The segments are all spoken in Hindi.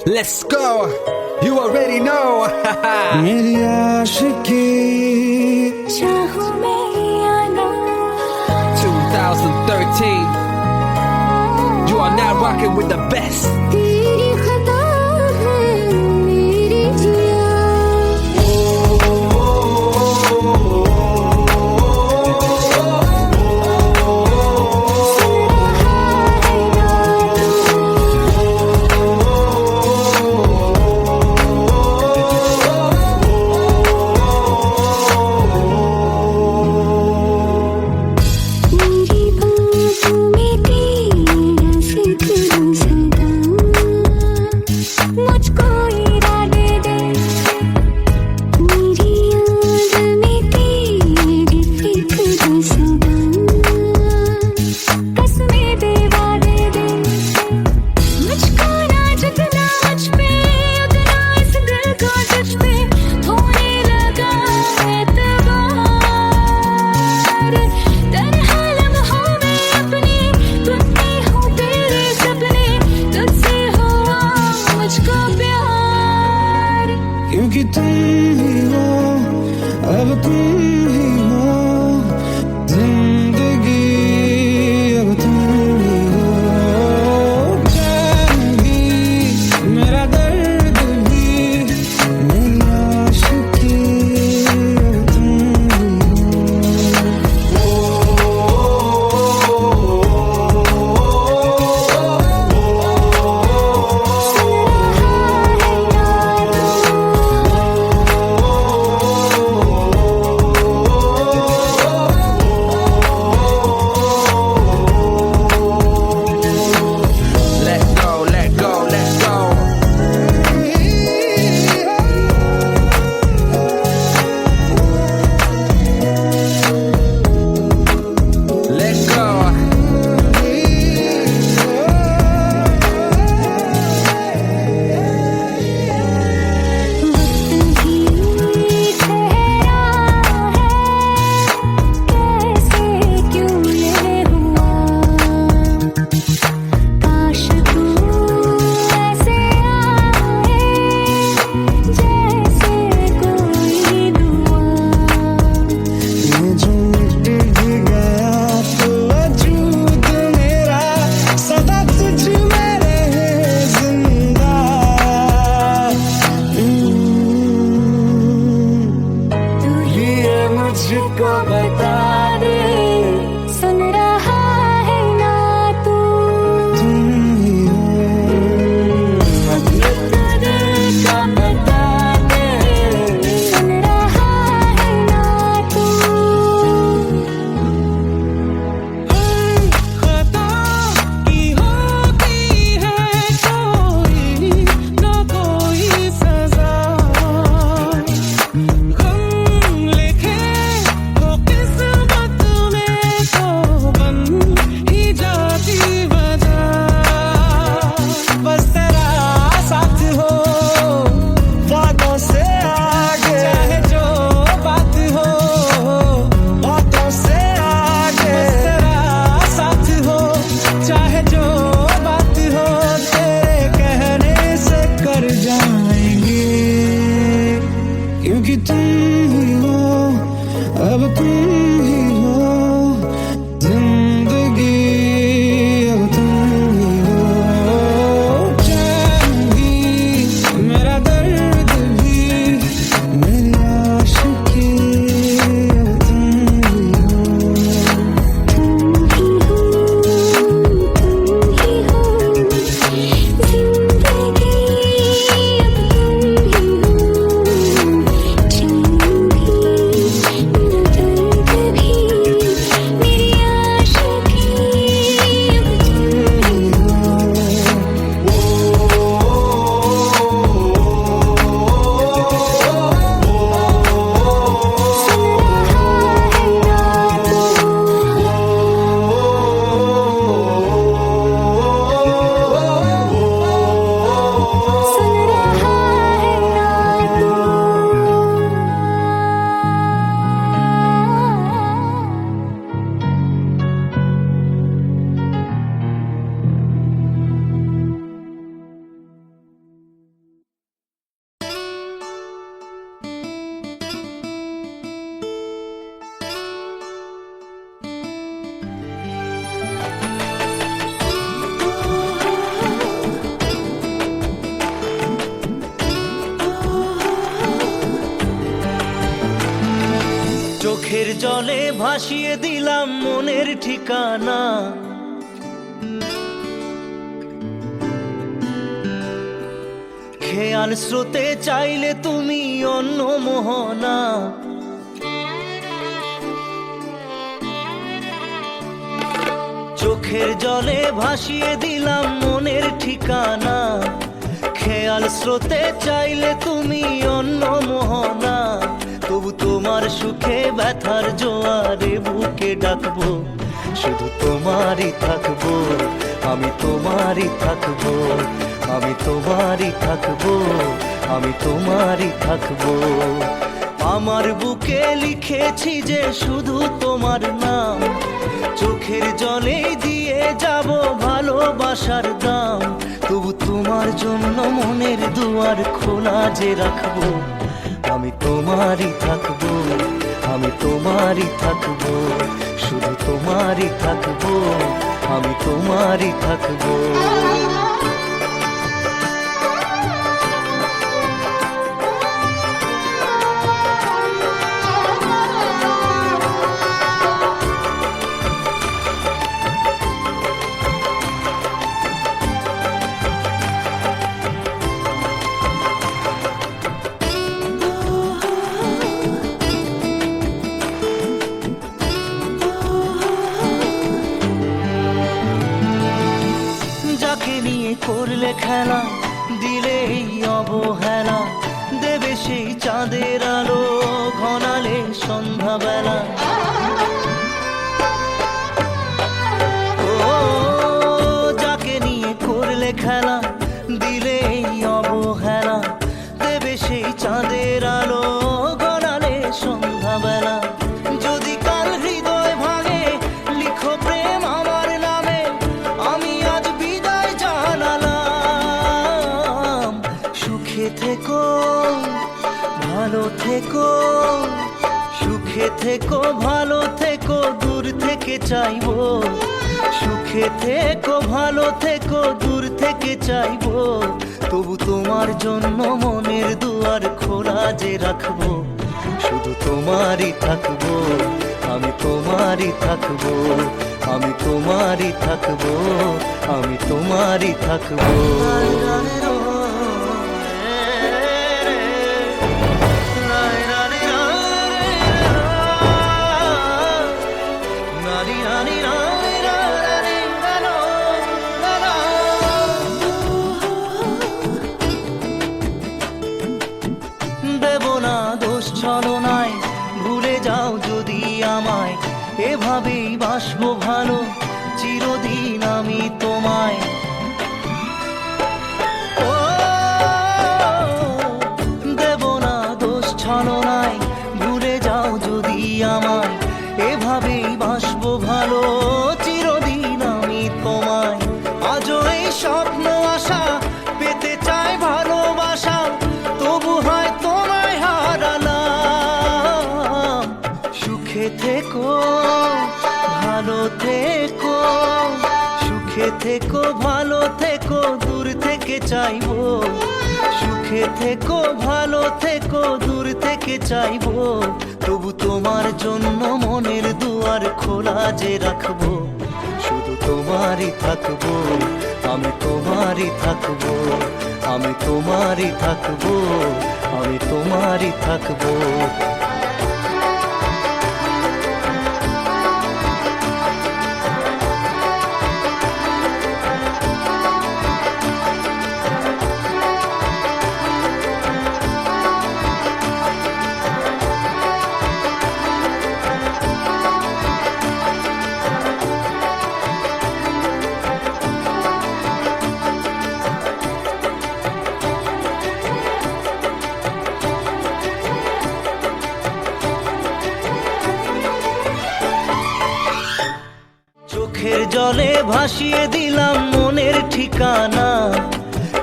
Let's go. You already know. मेरी आशिकी चाहूं मैं या ना 2013. You are now rocking with the best. तेरी खता है मेरी जिया मेरी बाहों में तेरा जिक्र सदा চোখের জলে ভাসিয়ে দিলাম মনের ঠিকানা। খেয়াল স্রোতে চাইলে তুমি অন্য মোহনা। চোখের জলে ভাসিয়ে দিলাম মনের ঠিকানা। খেয়াল স্রোতে চাইলে তুমি অন্য মোহনা। তবু তোমার সুখে ব্যথার জোয়ারে বুকে ডাকবো, শুধু তোমারই থাকবো, আমি তোমারই থাকবো, আমি তোমারই থাকবো, আমি তোমারই থাকবো। আমার বুকে লিখেছি যে শুধু তোমার নাম, চোখের জলে দিয়ে যাব ভালোবাসার দাম। তবু তোমার জন্য মনের দুয়ার খোলা যে রাখবো, আমি তোমারই থাকবো, আমি তোমারই থাকবো, শুধু তোমারই থাকবো, আমি তোমারই থাকবো। যাকে নিয়ে করলে খেলা, দিলে এই অবহেলা, দেবে সেই চাঁদের আলো ঘনালে সন্ধ্যাবেলা। ও যাকে নিয়ে করলে খেলা, দিলে এই অবহেলা, দেবে সেই চাঁদের আলো ঘনালে সন্ধ্যাবেলা। যদি কাল হৃদয় ভাঙে লিখো প্রেম আমার নামে, আমি আজ বিদায় জানালাম। সুখে থেকো, ভালো থেকো, সুখে থেকো, ভালো থেকো, দূর থেকে চাইবো। সুখে থেকো, ভালো থেকো, দূর থেকে চাইবো। তবু তোমার জন্য মনের দুয়ার খোলা যে রাখবো, শুধু তোমারই থাকবো, আমি তোমারই থাকবো, আমি তোমারই থাকবো, আমি তোমারই থাকবো। দেব না দোষ ছলনায়, ভুলে যাও যদি আমায়, এভাবেই বাসবো ভালো চিরদিন আমি তোমায়। ও দেব না দোষ ছলনায়, ভুলে যাও যদি আমায়, এভাবেই বাসবো ভালো চিরদিন আমি তোমায়। আজও এই স্বপ্ন আশা পেতে চাই ভালোবাসা, তবু হয় তোমায় হারালাম। সুখে থেকো, ভালো থেকো, সুখে থেকো, ভালো থেকো, দূর থেকে চাইবো। সুখে থেকো, ভালো থেকো, দূর থেকে চাইবো। তবু তোমার জন্য মনের দুয়ার খোলা যে রাখবো, শুধু তোমারই থাকবো, আমি তোমারই থাকবো, আমি তোমারই থাকবো, আমি তোমারই থাকবো। চোখের জলে ভাসিয়ে দিলাম মনের ঠিকানা।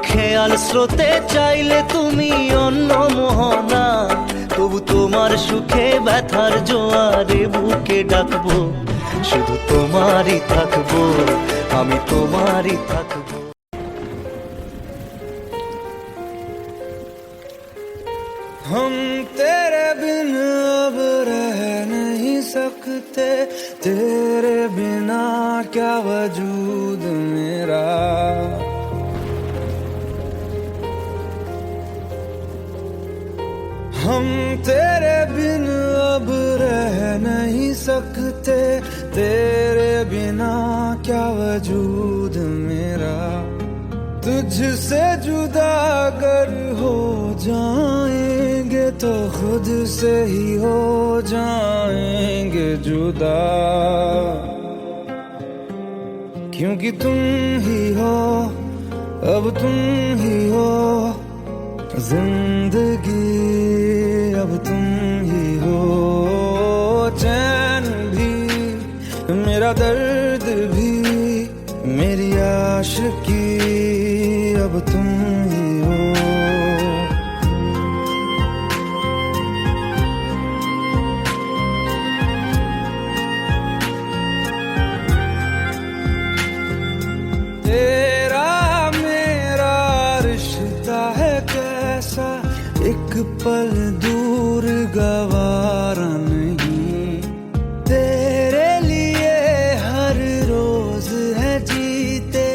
খেয়াল স্রোতে চাইলে তুমি অন্য মোহনা। তবু তোমার সুখে ব্যথার জোয়ারে বুকে ডাকবো, শুধু তোমারই থাকবো, আমি তোমারই থাকবো। हम तेरे बिन अब रह नहीं सकते, तेरे बिना क्या वजूद मेरा। हम तेरे बिन अब रह नहीं सकते, तेरे बिना क्या वजूद मेरा। तुझसे जुदा अगर हो जाएंगे तो खुद से ही हो जाएंगे जुदा, क्योंकि तुम ही हो, अब तुम ही हो जिंदगी, अब तुम ही हो। चैन भी मेरा दर्द भी मेरी आशिकी, अब तुम ही हो। तेरा मेरा रिश्ता है कैसा, एक पल दूर गवारा नहीं। तेरे लिए हर रोज है जीते,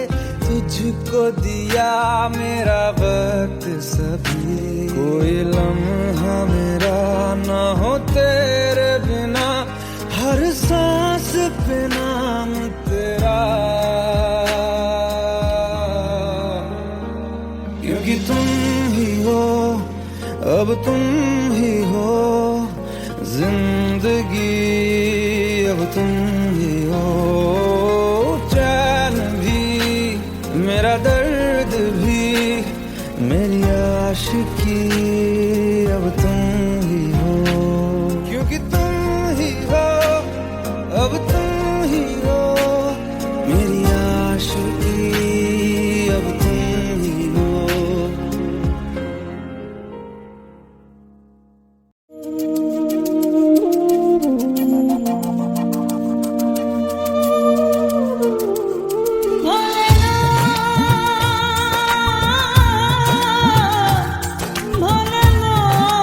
तुझको दिया मेरा वक्त सभी। कोई लम्हा मेरा ना हो तेरे बिना, हर सांस पे नाम तेरा, क्योंकि तुम ही हो, अब तुम ही हो जिंदगी, अब तुम ही हो। चैन भी मेरा दर्द भी मेरी आशिकी, अब तुम ही हो, क्योंकि तुम ही हो, अब तुम ही हो मेरी आशिकी, अब तुम ही हो। भोलेनाथ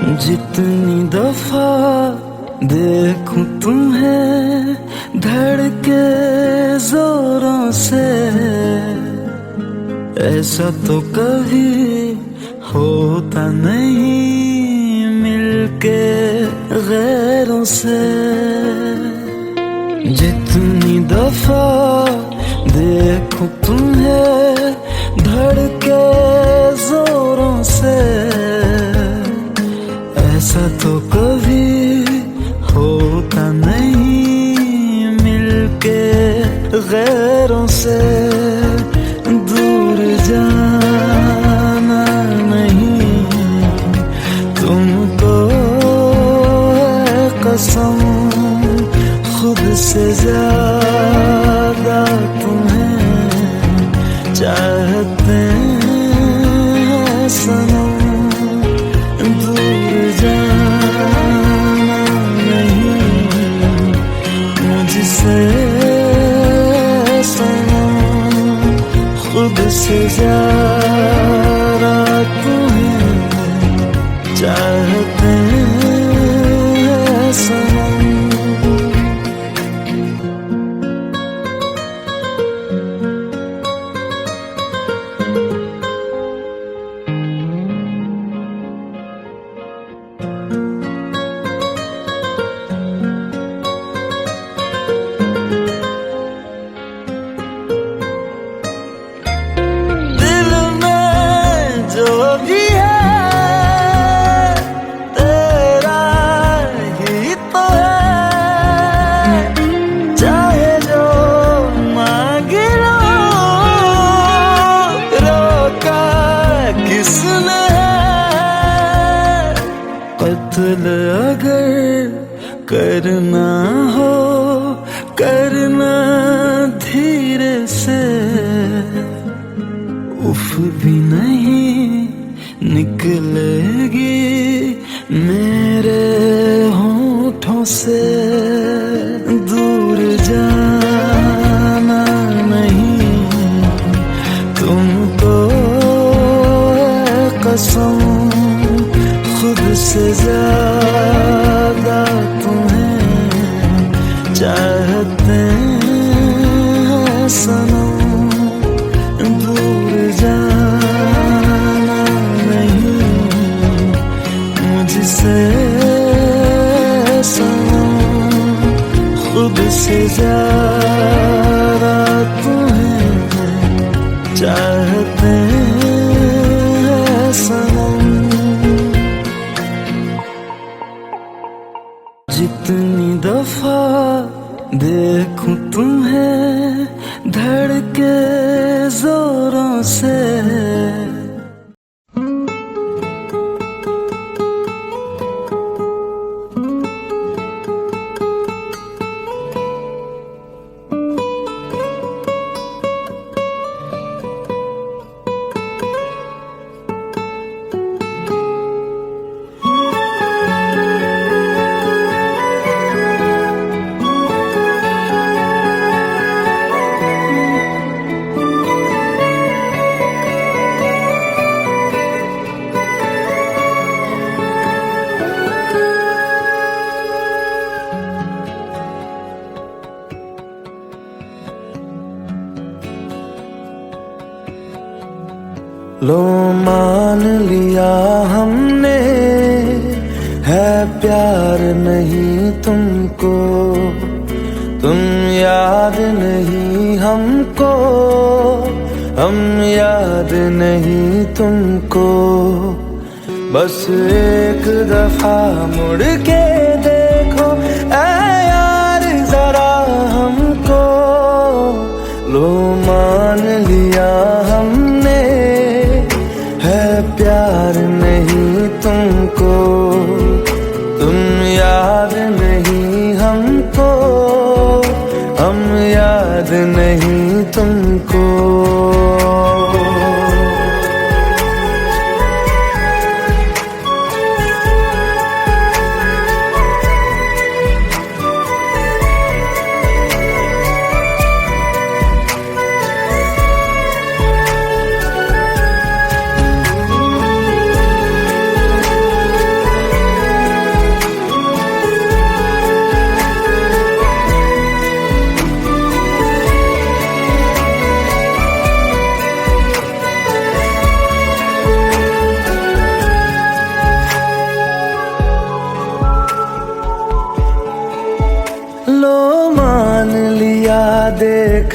जितनी दफा देखूं तुम्हें धड़के जोरों से, ऐसा तो कभी होता नहीं मिलके गैरों से। जितनी दफा देखूं तुम्हें धड़के जोरों से, ऐसा तो कभी होता नहीं मिलके गैरों से। दूर जाना नहीं तुमको है कसम, खुद से ज्यादा तुम्हें चाहते हैं सनम। दूर जाना नहीं मुझसे सनम, खुद से ज्यादा तुम्हें चाहते हैं सनम। कत्ल अगर करना हो करना धीरे से, उफ भी नहीं निकलेगी मेरे होठों से। दूर जाना नहीं तुमको है कसम, खुद से ज्यादा तुम्हें चाहते हैं सनम। दूर जाना नहीं मुझसे सनम, खुद से ज्यादा तुम्हें चाहते हैं सनम। जितनी दफा देखूं तुम्हें धड़के जोरों से, लो मान लिया हमने है प्यार नहीं तुमको, तुम याद नहीं हमको, हम याद नहीं तुमको। बस एक दफा मुड़ के देखो ऐ यार जरा हमको। लो मान लिया हमने है प्यार नहीं तुमको, तुम याद नहीं हमको, हम याद नहीं तुमको।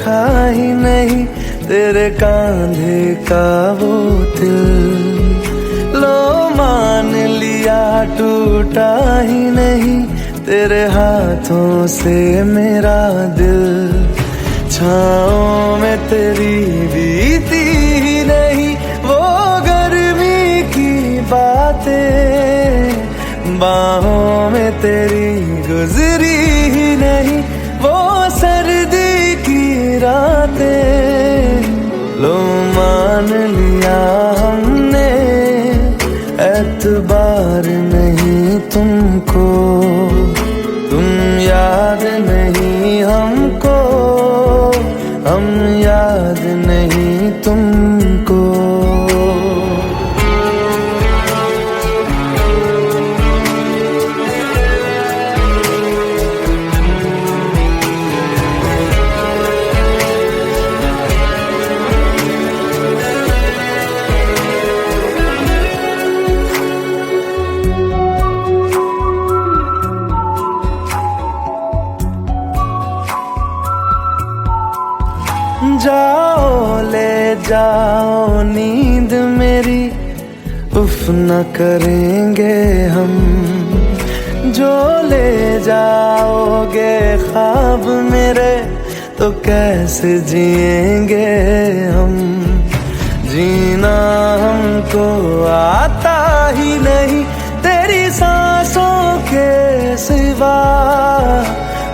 देखा ही नहीं तेरे कांधे का वो दिल। लो मान लिया टूटा ही नहीं तेरे हाथों से मेरा दिल। छाँव में तेरी बीती ही नहीं वो गर्मी की बातें, बाहों में तेरी गुजरी ही नहीं वो सर्दी की रातें। लो मान लिया हमने एतबार नहीं तुमको, तुम याद नहीं हमको, हम याद नहीं तुमको। जाओ ले जाओ नींद मेरी, उफ न करेंगे हम। जो ले जाओगे ख्वाब मेरे तो कैसे जिएंगे हम। जीना हमको आता ही नहीं तेरी सांसों के सिवा,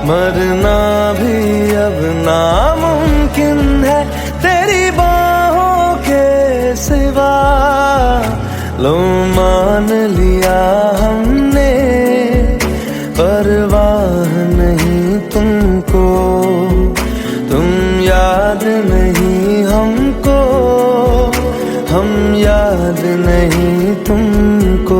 मरना भी अब नामुमकिन है तेरी बाहों के सिवा। लो मान लिया हमने परवाह नहीं तुमको, तुम याद नहीं हमको, हम याद नहीं तुमको।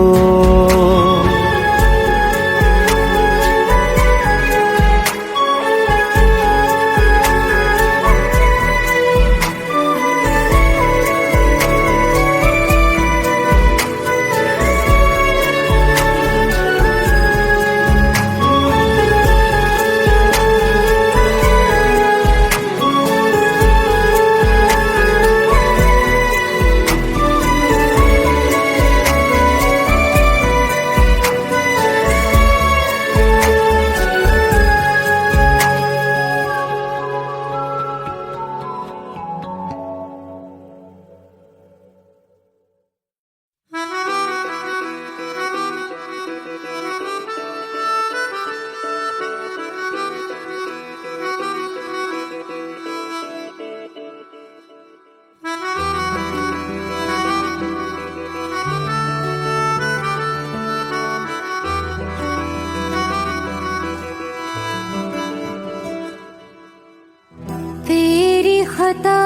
खता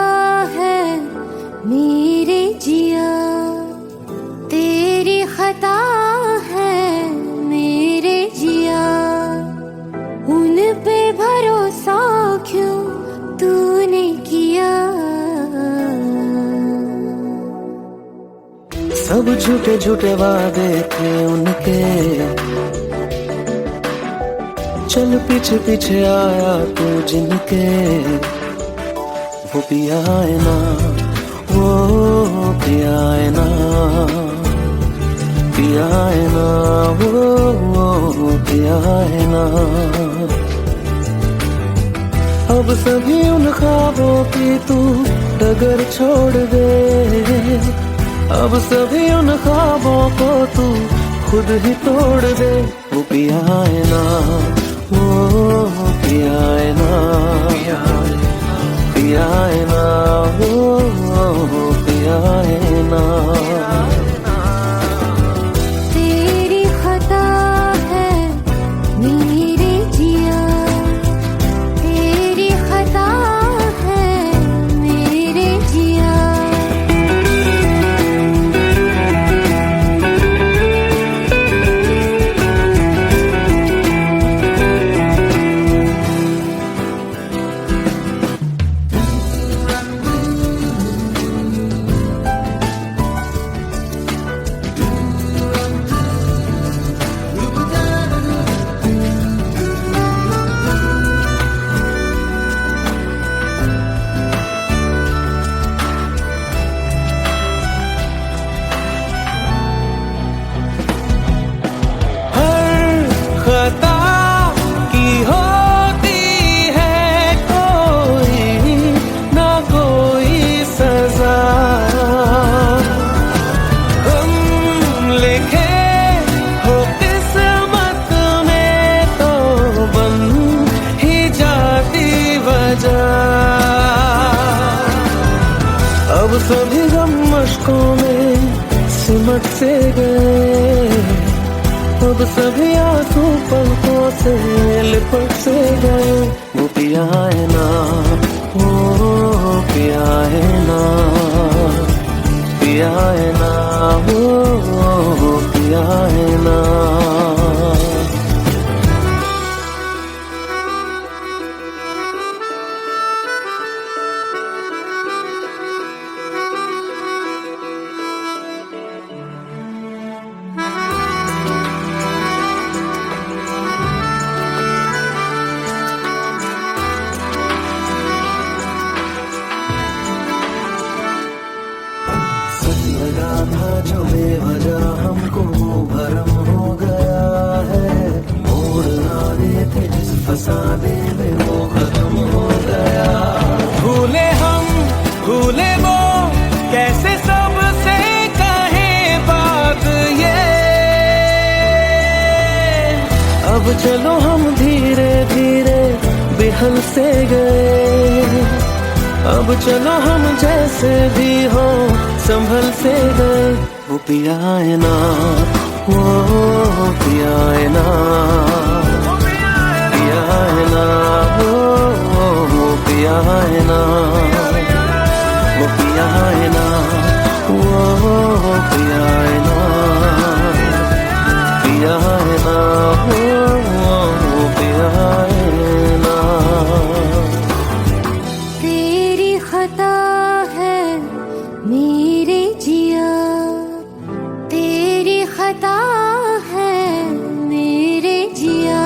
है मेरे जिया, तेरी खता है मेरे जिया। उन पे भरोसा क्यों तूने किया। सब झूठे झूठे वादे थे उनके, चल पीछे पीछे आया तू जिनके। वो पिया है ना, वो पिया है ना, पिया है ना, वो पिया है ना। अब सभी उन ख्वाबों की तू डगर छोड़ दे, अब सभी उन ख्वाबों को तू खुद ही तोड़ दे। वो पिया है ना, वो पिया है ना, पिया है ना, वो पिया है ना। तेरी खता है मेरे जिया, तेरी खता है मेरे जिया। सभी गम मशकों में सिमट से गए, अब सभी आंसू पलकों से लिपट से गए। वो पिया है ना, वो पिया है ना, पिया है ना, वो पिया है ना। लगा था जो बेवजह हमको वो भरम हो गया है, मोड़ आने थे जिस फसाने में वो खत्म हो गया। भूले हम भूले वो, कैसे सबसे कहे बात ये। अब चलो हम धीरे धीरे बिहल से गए, अब चलो हम जैसे भी हो संभल से गए। वो पिया है ना, वो पिया है ना, पिया है ना, वो पिया है ना, वो पिया है ना, वो पिया है ना, पिया है ना, वो पिया है ना। तेरी खता है मेरे जिया, तेरी खता है मेरे जिया,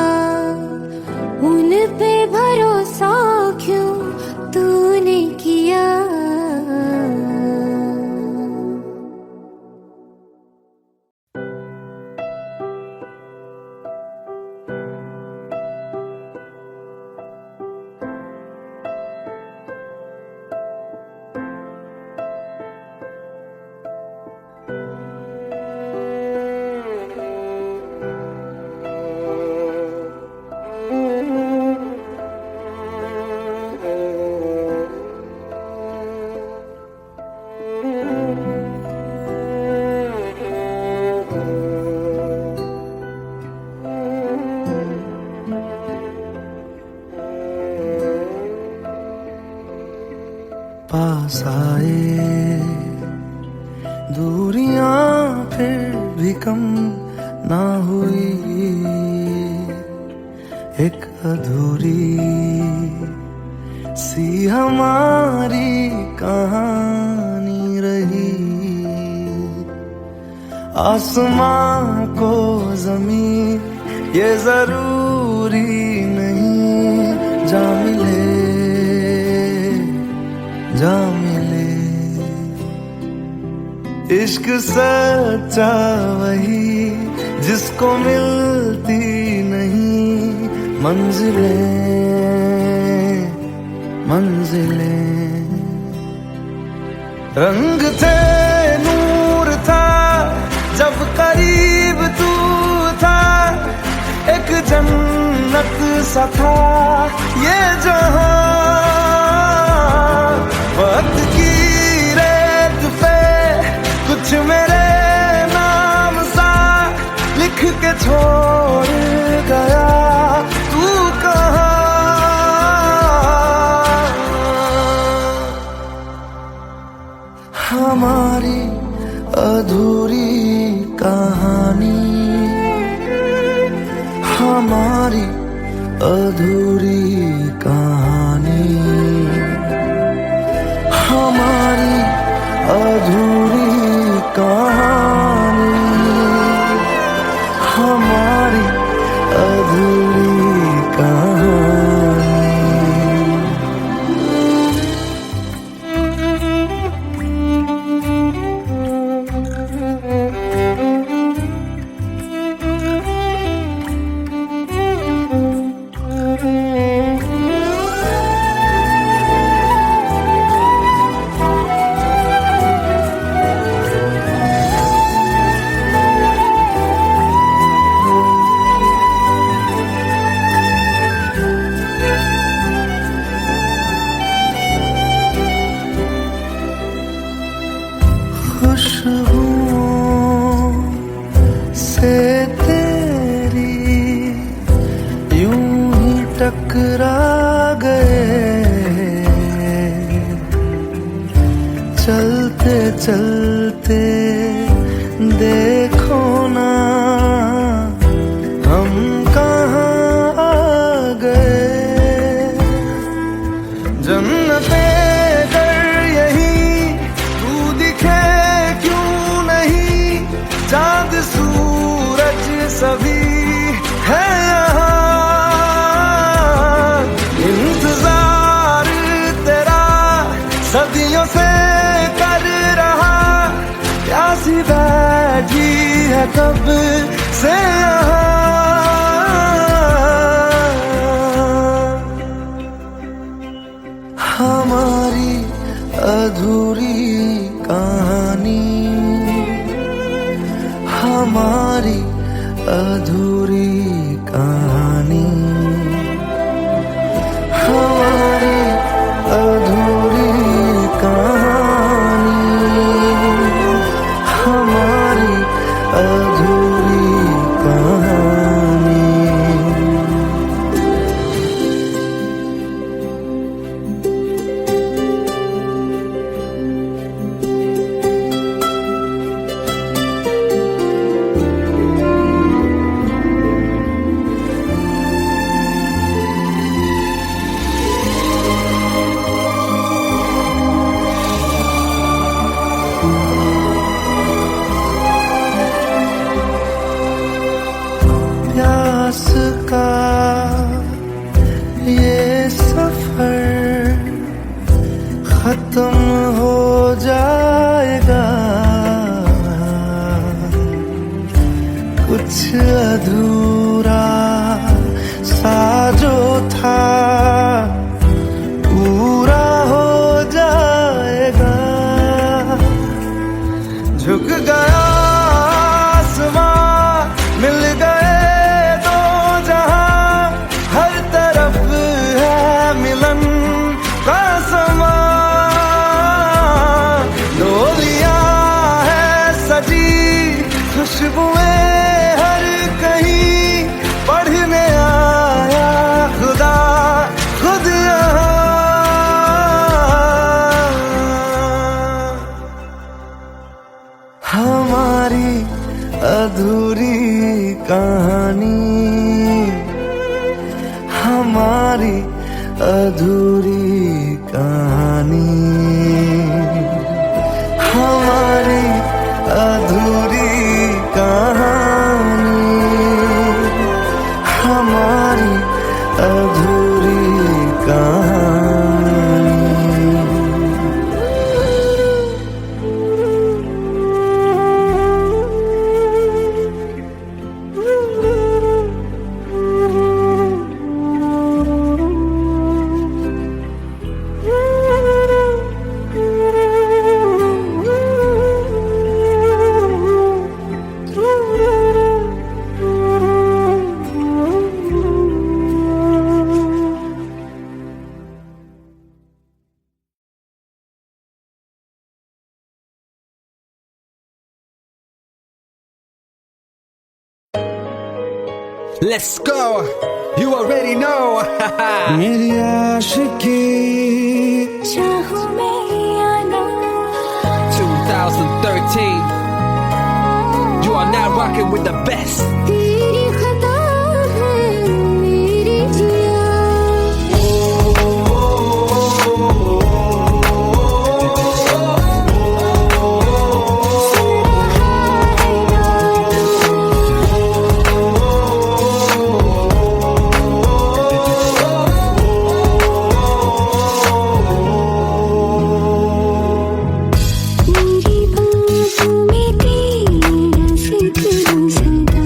उन पे भरोसा क्यों तूने किया। पास आए दूरियां फिर भी कम ना हुई, एक अधूरी सी हमारी कहानी रही। आसमां को ज़मीन ये जरूरी नहीं, जा मिले जा मिले। इश्क सच्चा वही जिसको मिलती नहीं मंजिलें मंजिलें। रंग थे नूर था जब करीब तू था, एक जन्नत सा था ये जहां। वक्त की रेत पे कुछ मेरे नाम सा लिख के छोड़ गया, तू कहाँ। हमारी अधूरी कहानी, हमारी अधूरी कहानी, हमारी अधूरी कहानी, हमारी अधूरी कहानी। टकरा गए, चलते चलते देखो ना हम कहाँ आ गए। जन्नते कर यही तू दिखे क्यों नहीं, चाँद सूरज सभी है यहाँ। इंतजार तेरा सदियों से कर रहा, प्यासी बैठी है कब से यहाँ। हमारी अधूरी कहानी, हमारी अधूरी कहानी, हमारी अधूरी कहानी, हमारी अधूरी कहानी। प्यास का ये सफर खत्म हो जाएगा, कुछ अधूरा सा जो था पूरा हो जाएगा। झुक गया आसमां, मिल गए दो जहां, हर तरफ है मिलन का समा। डोलियां है सजी खुशबुएं हर कहीं, पढ़ने आया खुदा खुद यहाँ। हमारी अधूरी कहानी, हमारी अधूरी कहानी, हमारी अधूरी कहानी, हमारी अधूरी कहानी। Let's go. You already know. मेरी आशिकी चाहूं मैं या ना, 2013. You are now rocking with the best. तेरी खता है मेरी जिया। मेरी बाहों में तेरा जिक्र सदा,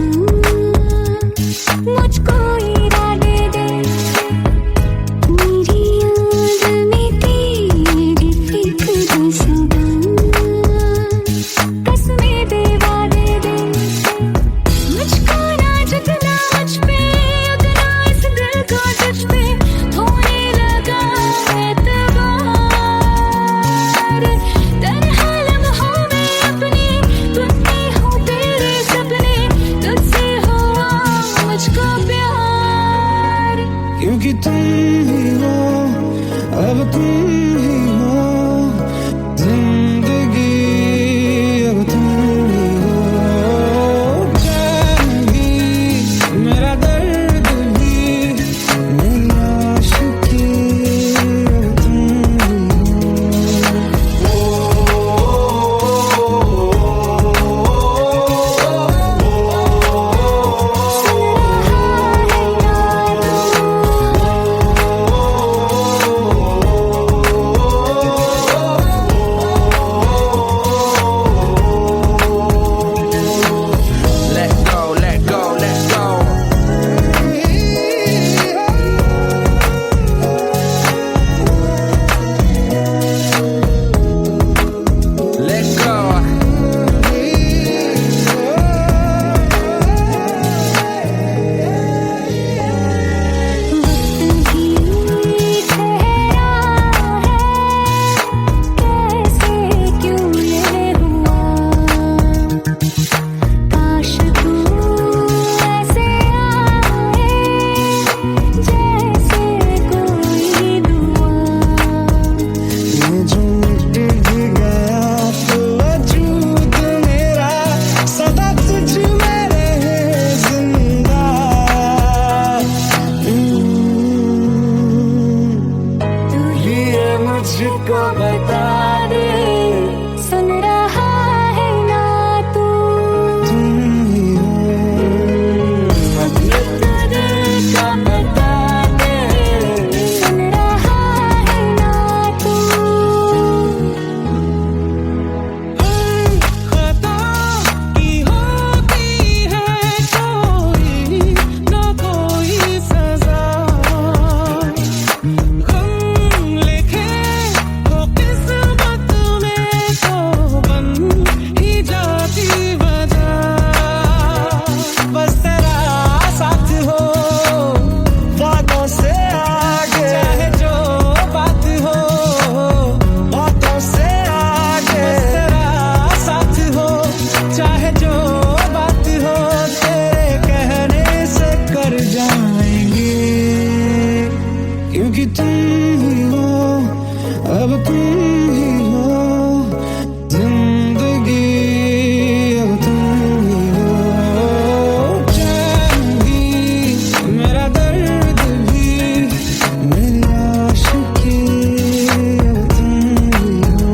जो बात हो तेरे कहने से कर जाएंगे, क्योंकि तुम ही हो, अब तुम ही हो जिंदगी, अब तुम ही हो। चैन भी मेरा दर्द भी मेरी आशिकी, अब तुम ही हो।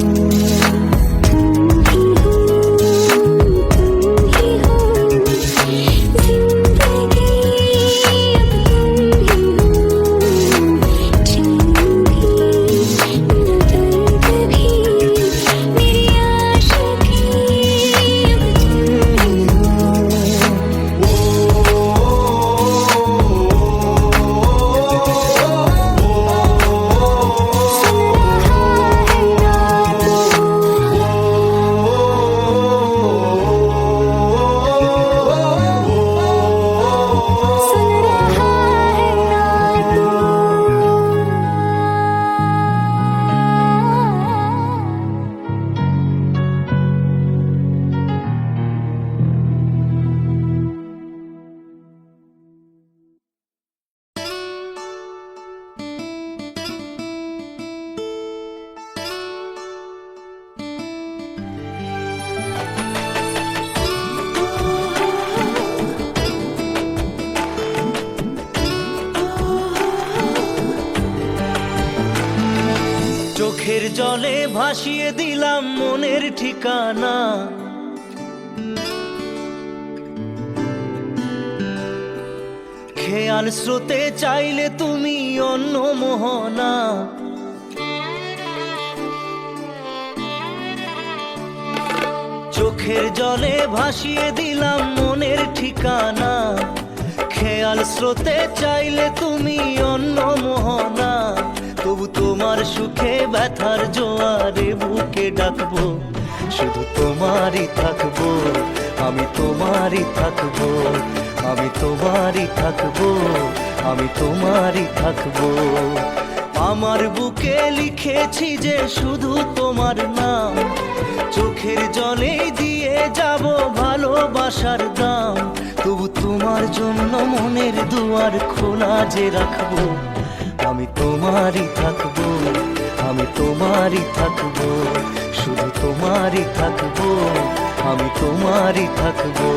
চোখের জলে ভাসিয়ে দিলাম মনের ঠিকানা, খেয়াল স্রোতে চাইলে তুমি অন্য মোহনা। চোখের জলে ভাসিয়ে দিলাম মনের ঠিকানা, খেয়াল স্রোতে চাইলে তুমি অন্য মোহনা। তবু তোমার সুখে ব্যথার জোয়ারে বুকে ডাকবো, শুধু তোমারই থাকবো, আমি তোমারই থাকবো, আমি তোমারই থাকবো, আমি তোমারই থাকবো। আমার বুকে লিখেছি যে শুধু তোমার নাম, চোখের জলে দিয়ে যাব ভালোবাসার দাম। তবু তোমার জন্য মনের দুয়ার খোলা যে রাখবো, আমি তোমারই থাকবো, আমি তোমারই থাকবো, শুধু তোমারই থাকবো, আমি তোমারই থাকবো।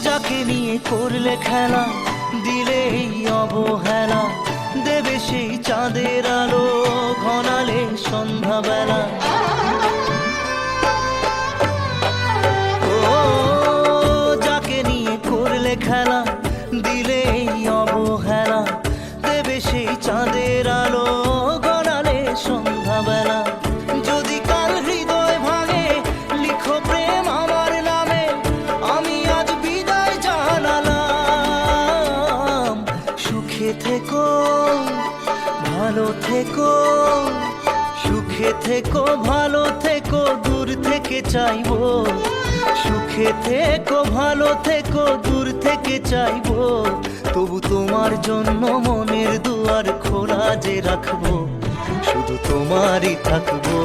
যাকে নিয়ে করলে খেলা, দিলে এই অবহেলা, দেবে সেই চাঁদের আলো ঘনালে সন্ধ্যাবেলা। ও যাকে নিয়ে করলে খেলা, দিলে এই অবহেলা, দেবে সেই চাঁদের আলো ঘনালে সন্ধ্যাবেলা। যদি কাল হৃদয় ভাঙে লিখো প্রেম আমার নামে, আমি আজ বিদায় জানালাম। সুখে থেকো, ভালো থেকো, সুখে থেকো, ভালো থেকো, দূর থেকে চাইবো। সুখে থেকো, ভালো থেকো, দূর থেকে চাইবো। তবু তোমার জন্য মনের দুয়ার খোলা যে রাখবো, শুধু তোমারই থাকবো,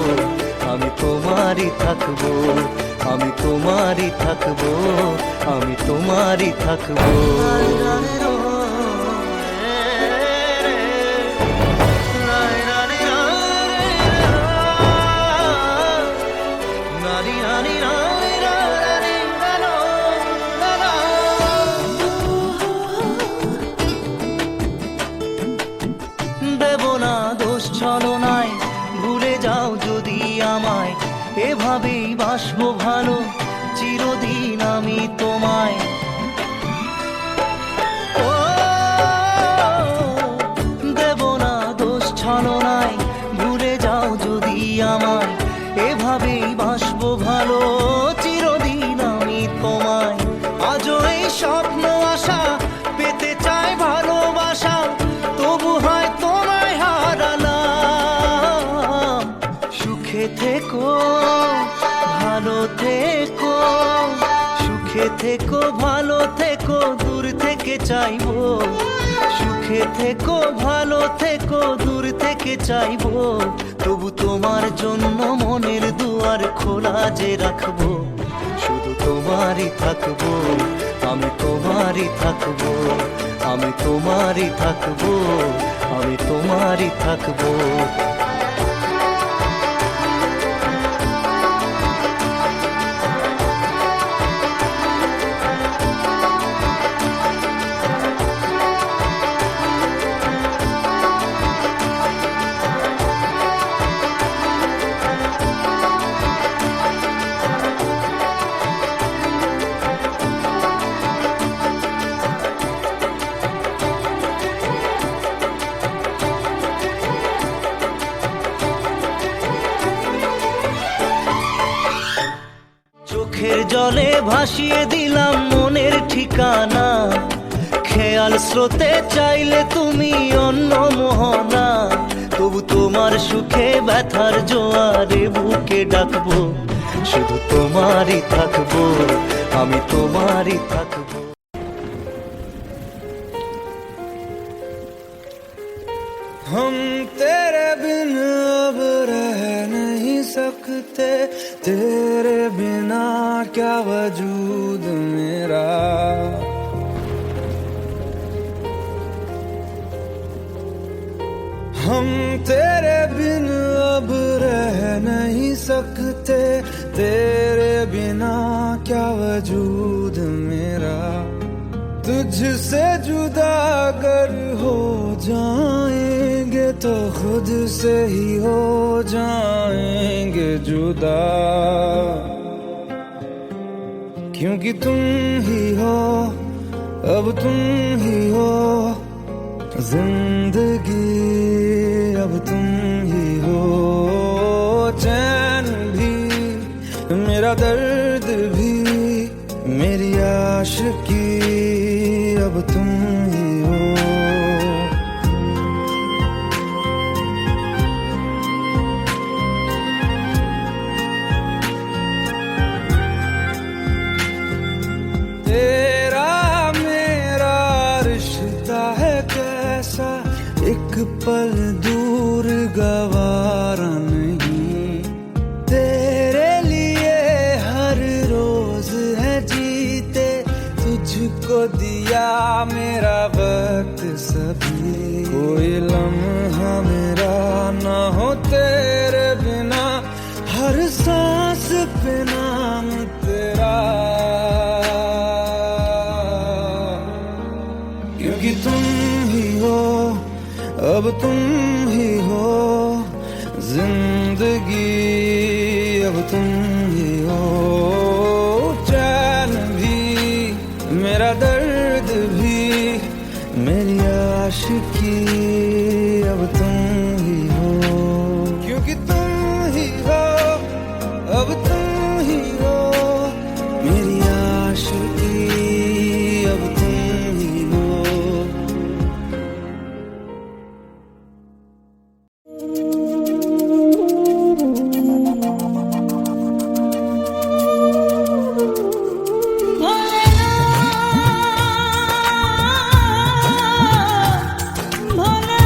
আমি তোমারই থাকবো, আমি তোমারই থাকবো, আমি তোমারই থাকবো। দেব না দোষ ছলনায়, ভুলে যাও যদি আমায়, এভাবেই বাসবো ভালো চিরদিন আমি তোমায়। ও আজও এই স্বপ্ন আশা পেতে চায় ভালোবাসা, তবু হয় তোমায় হারালাম। সুখে থেকো ভালো থেকো, সুখে থেকো ভালো থেকো, দূর থেকে চাইবো। সুখে থেকো ভালো থেকো, দূর থেকে চাইবো। তবু তোমার জন্য মনের দুয়ার খোলা যে রাখবো। শুধু তোমারই থাকবো, আমি তোমারই থাকবো, আমি তোমারই থাকবো, আমি তোমারই থাকবো। চোখের জলে ভাসিয়ে দিলাম মনের ঠিকানা, খেয়াল স্রোতে চাইলে তুমি অন্য মোহনা। তবু তোমার সুখে ব্যথার জোয়ারে বুকে ডাকবো। শুধু তোমারই থাকবো, আমি তোমারই থাকবো। हम तेरे बिन अब रह नहीं सकते, तेरे बिना क्या वजूद मेरा। हम तेरे बिन अब रह नहीं सकते, तेरे बिना क्या वजूद मेरा। तुझसे जुदा अगर हो जाएंगे तो खुद से ही हो जाएंगे जुदा। क्योंकि तुम ही हो, अब तुम ही हो जिंदगी, अब तुम ही हो। चैन भी मेरा दर्द भी मेरी आशिकी, अब तुम ही हो। तेरा मेरा रिश्ता है कैसा, एक पल दूर गवारा नहीं। तेरे लिए हर रोज है जीते, तुझको दिया मेरा वक्त सभी। कोई लम्हा मेरा ना हो तेरे बिना, हर सांस पे नाम तेरा। क्योंकि तुम ही हो, अब तुम ही हो जिंदगी, अब तुम ही हो। चैन भी मेरा दर्द भी मेरी आशिकी, अब तुम ही हो। क्योंकि तुम ही हो, अब तुम ही हो मेरी आशिकी, अब तुम ही हो।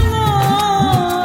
भोलेनाथ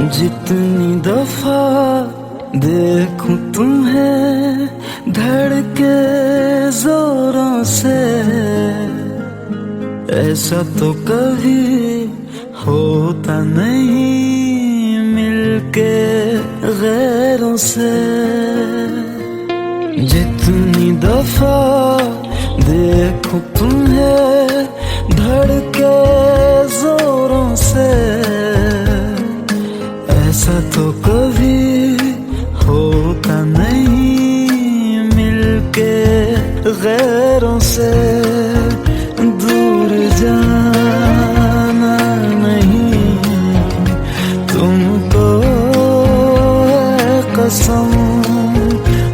जितनी दफा देखूं तुम्हें धड़के जोरों से, ऐसा तो कभी होता नहीं मिलके गैरों से। जितनी दफा देखूं तुम्हें धड़के जोरों से, ऐसा तो कभी होता नहीं मिलके गैरों से। दूर जाना नहीं तुमको है कसम,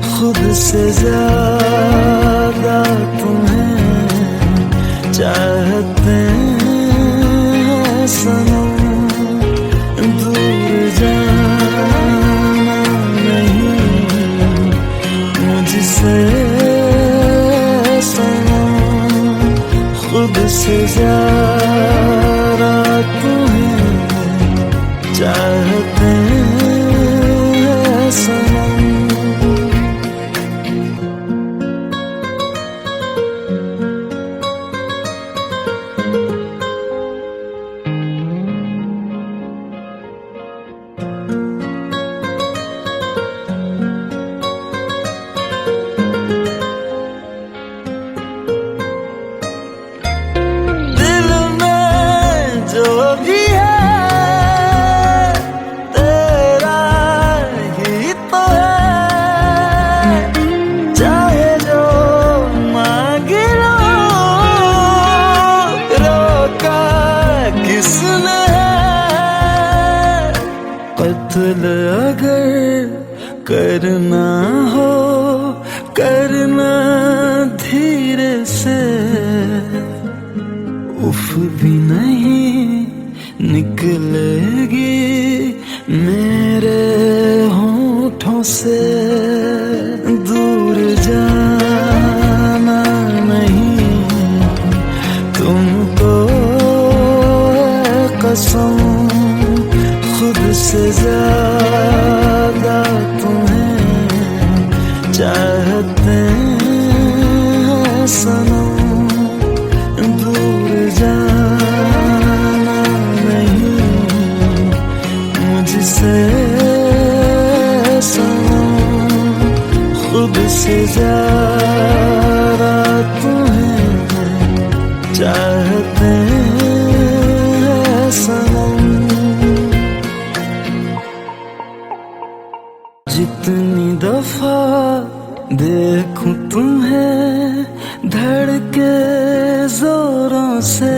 खुद से ज्यादा तुम्हें चाहते हैं सनम। दूर जाना नहीं मुझसे सनम, खुद से ज्यादा तुम्हें चाहते हैं सनम। कत्ल अगर करना हो करना धीरे से, उफ भी नहीं निकलेगी मेरे होठों से। दूर जाना नहीं तुमको है कसम, खुद से ज्यादा तुम्हें चाहते हैं सनम। दूर जाना नहीं मुझसे सनम, खुद से ज्यादा तुम्हें चाहते हैं सनम। जितनी दफा देखूं तुम्हें धड़के जोरों से,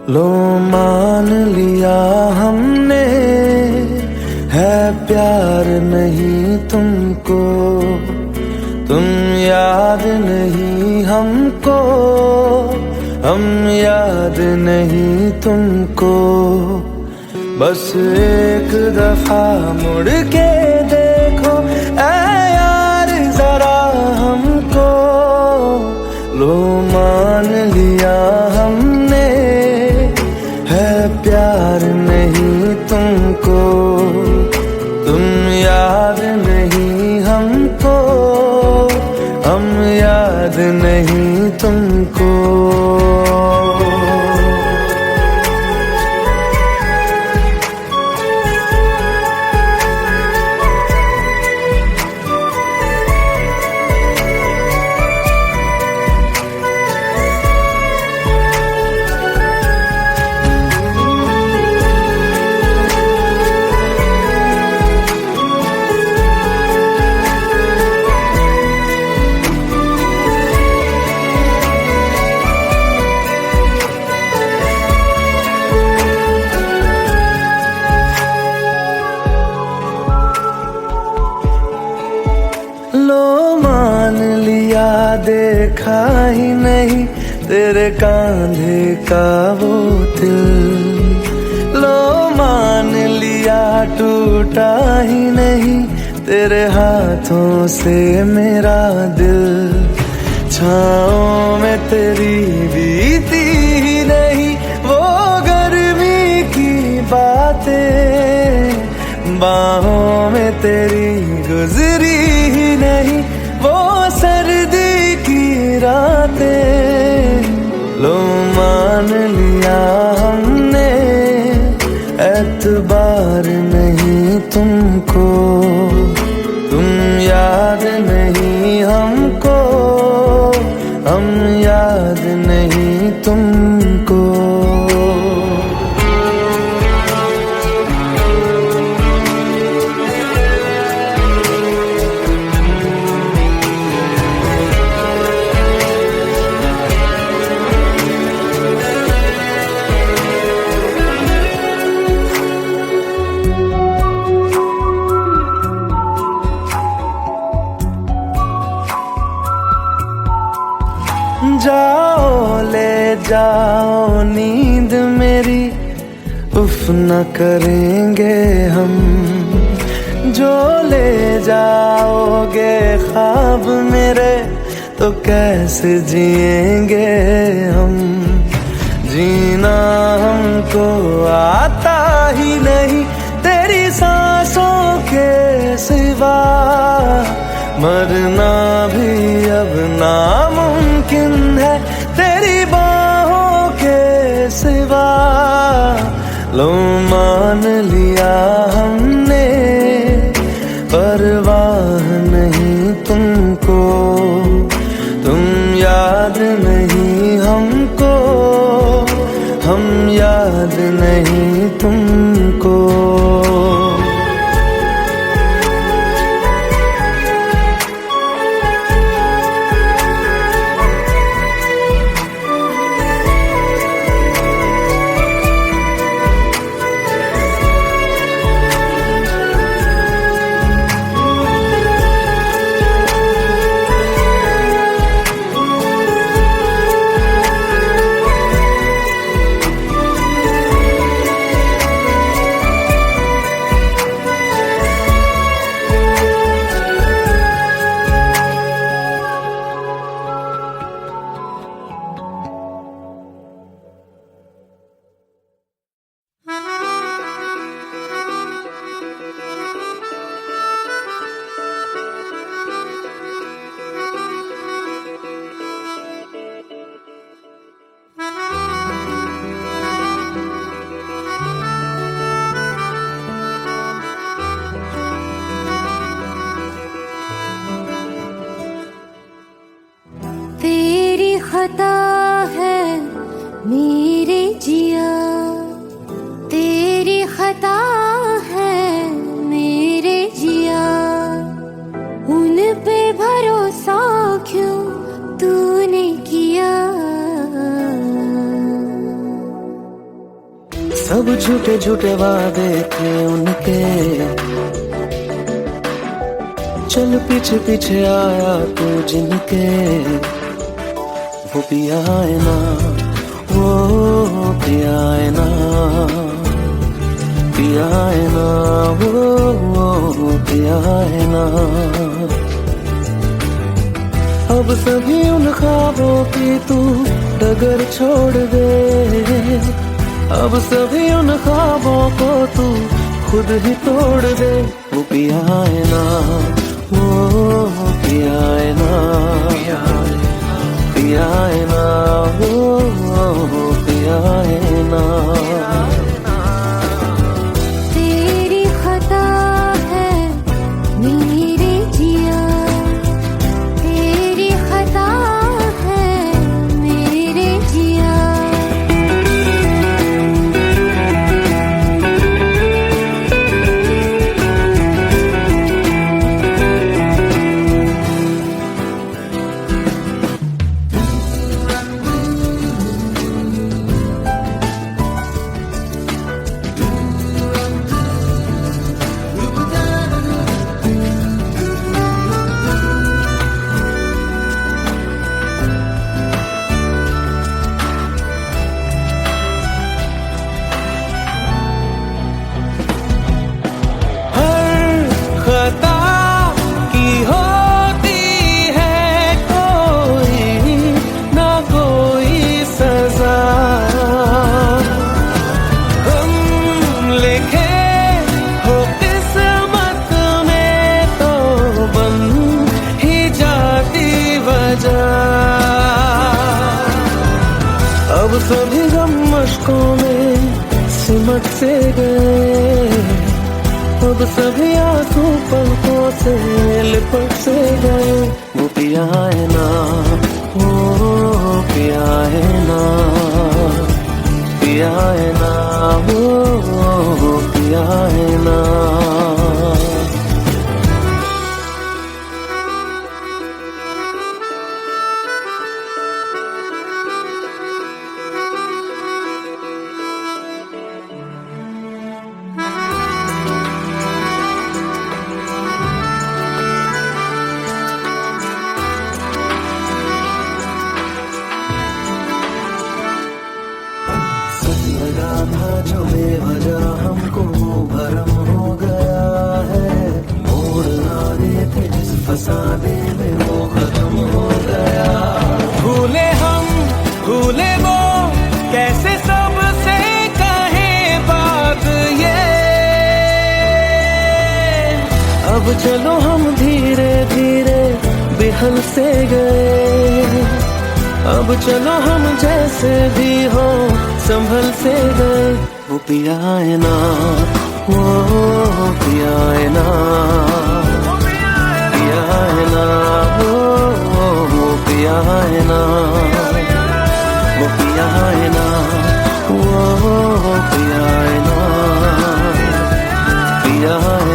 लो मान लिया हमने है प्यार नहीं तुमको, तुम याद नहीं हमको, हम याद नहीं तुमको। बस एक दफा मुड़ के देखो ऐ यार जरा हमको। लो मान लिया हमने है प्यार नहीं तुमको, तुम याद नहीं हमको, हम याद नहीं तुमको। देखा ही नहीं तेरे कांधे का वो दिल। लो मान लिया टूटा ही नहीं तेरे हाथों से मेरा दिल। छाँव में तेरी बीती ही नहीं वो गर्मी की बातें। बाहों में तेरी गुजरी ही नहीं वो सर्दी की रातें। लो मान लिया हमने एतबार नहीं तुमको। तुम याद नहीं हमको, हम याद नहीं तुमको। जाओ ले जाओ नींद मेरी, उफ न करेंगे हम। जो ले जाओगे ख्वाब मेरे तो कैसे जिएंगे हम। जीना हमको आता ही नहीं तेरी सांसों के सिवा। मरना भी अब नामुमकिन है तेरी बाहों के सिवा। लो मान लिया हमने परवाह नहीं तुमको। तुम याद नहीं हमको, हम याद नहीं तुमको। खता है मेरे जिया, तेरी खता है मेरे जिया। उन पे भरोसा क्यों तूने किया। सब झूठे झूठे वादे थे उनके, चल पीछे पीछे आया तू जिनके। वो पिया है ना, वो पिया है ना, पिया है ना, वो पिया है ना। अब सभी उन ख्वाबों की तू डगर छोड़ दे। अब सभी उन ख्वाबों को तू खुद ही तोड़ दे। वो पिया है ना, वो पिया है ना, पिया है ना, वो पिया है ना। तेरी खता है मेरे जिया, तेरी खता है मेरे जिया। पलकों में सिमट से गए, अब सभी आंसू पलकों से लिपट से गए। वो पिया है ना, वो पिया है ना, पिया है ना, वो पिया है ना। लगा था जो बेवजह हमको भरम हो गया है, मोड़ ना देते जिस फसाने में वो खत्म हो गया। भूले हम भूले वो, कैसे सबसे कहे बात ये। अब चलो हम धीरे धीरे बेहल से गए, अब चलो हम जैसे भी हो संभल से गए। वो पिया है ना, वो पिया है ना, पिया है ना, वो पिया है ना, वो पिया है ना, वो पिया है ना, पिया है